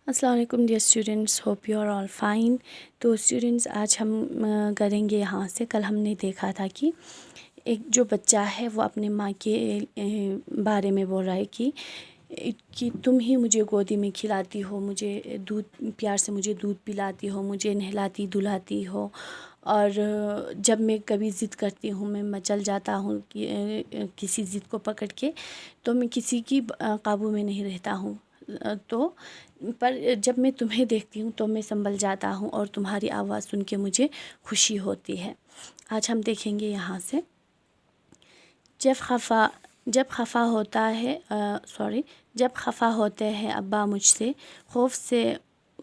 السلام علیکم dear students, hope you are all fine. تو اسٹوڈنٹس آج ہم کریں گے یہاں سے، کل ہم نے دیکھا تھا کہ ایک جو بچہ ہے وہ اپنے ماں کے بارے میں بول رہا ہے کہ تم ہی مجھے گودی میں کھلاتی ہو، مجھے دودھ پیار سے مجھے دودھ پلاتی ہو، مجھے نہلاتی دھلاتی ہو، اور جب میں کبھی ضد کرتی ہوں، میں مچل جاتا ہوں کہ کسی ضد کو پکڑ کے، تو میں کسی کی قابو میں نہیں رہتا ہوں، تو پر جب میں تمہیں دیکھتی ہوں تو میں سنبھل جاتا ہوں اور تمہاری آواز سن کے مجھے خوشی ہوتی ہے۔ آج ہم دیکھیں گے یہاں سے، جب خفا ہوتے ہیں ابا مجھ سے، خوف سے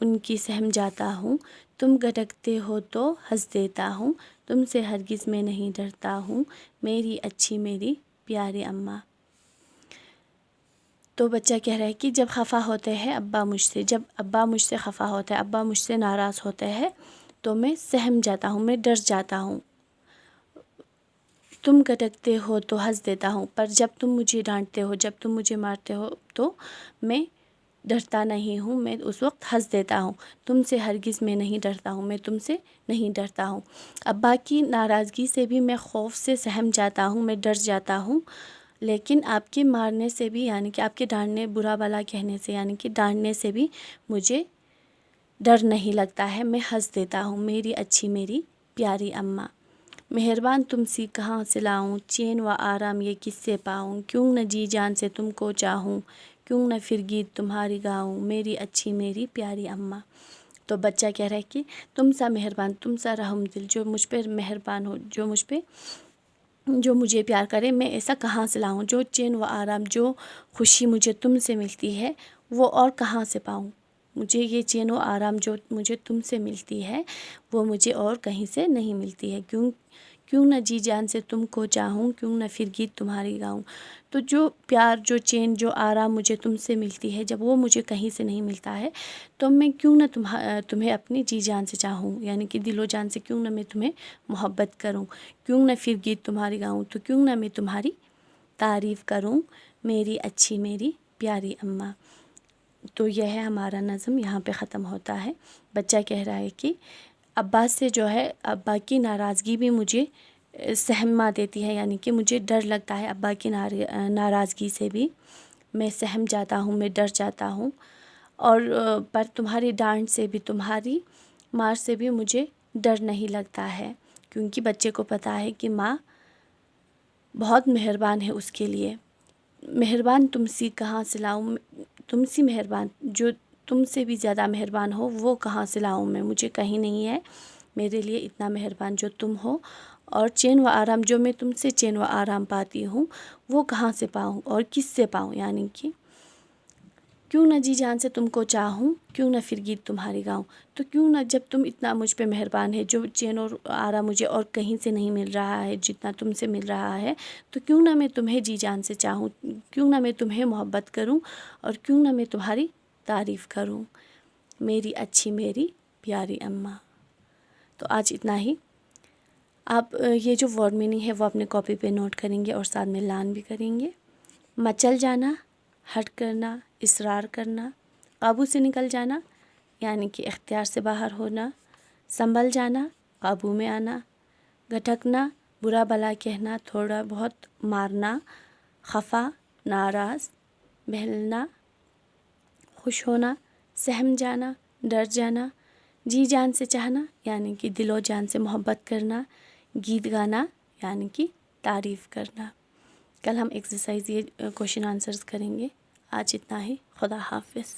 ان کی سہم جاتا ہوں، تم گھٹکتے ہو تو ہنس دیتا ہوں، تم سے ہرگز میں نہیں ڈرتا ہوں، میری اچھی میری پیاری اماں۔ تو بچہ کہہ رہا ہے کہ جب خفا ہوتے ہیں ابا مجھ سے، جب ابا مجھ سے خفا ہوتا ہے، ابا مجھ سے ناراض ہوتے ہیں، تو میں سہم جاتا ہوں، میں ڈر جاتا ہوں، تم گھٹکتے ہو تو ہنس دیتا ہوں، پر جب تم مجھے ڈانٹتے ہو، جب تم مجھے مارتے ہو تو میں ڈرتا نہیں ہوں، میں اس وقت ہنس دیتا ہوں، تم سے ہرگز میں نہیں ڈرتا ہوں، میں تم سے نہیں ڈرتا ہوں۔ ابا کی ناراضگی سے بھی میں خوف سے سہم جاتا ہوں، میں ڈر جاتا ہوں، لیکن آپ کے مارنے سے بھی، یعنی کہ آپ کے ڈانٹنے، برا بھلا کہنے سے، یعنی کہ ڈانٹنے سے بھی مجھے ڈر نہیں لگتا ہے، میں ہنس دیتا ہوں، میری اچھی میری پیاری اماں۔ مہربان تم سی کہاں سے لاؤں، چین و آرام یہ کس سے پاؤں، کیوں نہ جی جان سے تم کو چاہوں، کیوں نہ پھر گیت تمہاری گاؤں، میری اچھی میری پیاری اماں۔ تو بچہ کہہ رہا ہے کہ تم سا مہربان، تم سا رحم دل، جو مجھ پہ مہربان ہو، جو مجھے پیار کرے، میں ایسا کہاں سے لاؤں، جو چین و آرام، جو خوشی مجھے تم سے ملتی ہے وہ اور کہاں سے پاؤں، مجھے یہ چین و آرام جو مجھے تم سے ملتی ہے وہ مجھے اور کہیں سے نہیں ملتی ہے، کیوں نہ جی جان سے تم کو چاہوں، کیوں نہ پھر گیت تمہاری گاؤں۔ تو جو پیار، جو چین، جو آرام مجھے تم سے ملتی ہے، جب وہ مجھے کہیں سے نہیں ملتا ہے تو میں کیوں نہ تمہیں اپنی جی جان سے چاہوں، یعنی کہ دل و جان سے کیوں نہ میں تمہیں محبت کروں، کیوں نہ پھر گیت تمہاری گاؤں، تو کیوں نہ میں تمہاری تعریف کروں، میری اچھی میری پیاری اماں۔ تو یہ ہے ہمارا نظم، یہاں پہ ختم ہوتا ہے۔ بچہ کہہ رہا ہے کہ ابا سے جو ہے، ابا کی ناراضگی بھی مجھے سہما دیتی ہے، یعنی کہ مجھے ڈر لگتا ہے، ابا کی ناراضگی سے بھی میں سہم جاتا ہوں، میں ڈر جاتا ہوں، اور پر تمہاری ڈانٹ سے بھی، تمہاری مار سے بھی مجھے ڈر نہیں لگتا ہے، کیونکہ بچے کو پتہ ہے کہ ماں بہت مہربان ہے اس کے لیے۔ مہربان تم سی کہاں سے لاؤں، تم سی مہربان، جو تم سے بھی زیادہ مہربان ہو وہ کہاں سے لاؤں میں، مجھے کہیں نہیں ہے میرے لیے اتنا مہربان جو تم ہو، اور چین و آرام، جو میں تم سے چین و آرام پاتی ہوں وہ کہاں سے پاؤں اور کس سے پاؤں، یعنی کہ کیوں نہ جی جان سے تم کو چاہوں، کیوں نہ پھر گیت تمہاری گاؤں۔ تو کیوں نہ، جب تم اتنا مجھ پہ مہربان ہے، جو چین اور آرام مجھے اور کہیں سے نہیں مل رہا ہے جتنا تم سے مل رہا ہے، تو کیوں نہ میں تمہیں جی جان سے چاہوں، کیوں نہ میں تمہیں محبت کروں، اور کیوں نہ میں تمہاری تعریف کروں، میری اچھی میری پیاری اماں۔ تو آج اتنا ہی۔ آپ یہ جو ورڈ میننگ ہے وہ اپنے کاپی پہ نوٹ کریں گے اور ساتھ میں لان بھی کریں گے۔ مچل جانا، ہٹ کرنا، اصرار کرنا، قابو سے نکل جانا، یعنی کہ اختیار سے باہر ہونا، سنبھل جانا، قابو میں آنا، گھٹکنا، برا بھلا کہنا، تھوڑا بہت مارنا، خفا، ناراض، بہلنا، خوش ہونا، سہم جانا، ڈر جانا، جی جان سے چاہنا، یعنی کہ دل و جان سے محبت کرنا، گیت گانا، یعنی کہ تعریف کرنا۔ کل ہم ایکسرسائز، یہ کوشچن آنسرز کریں گے۔ آج اتنا ہی، خدا حافظ۔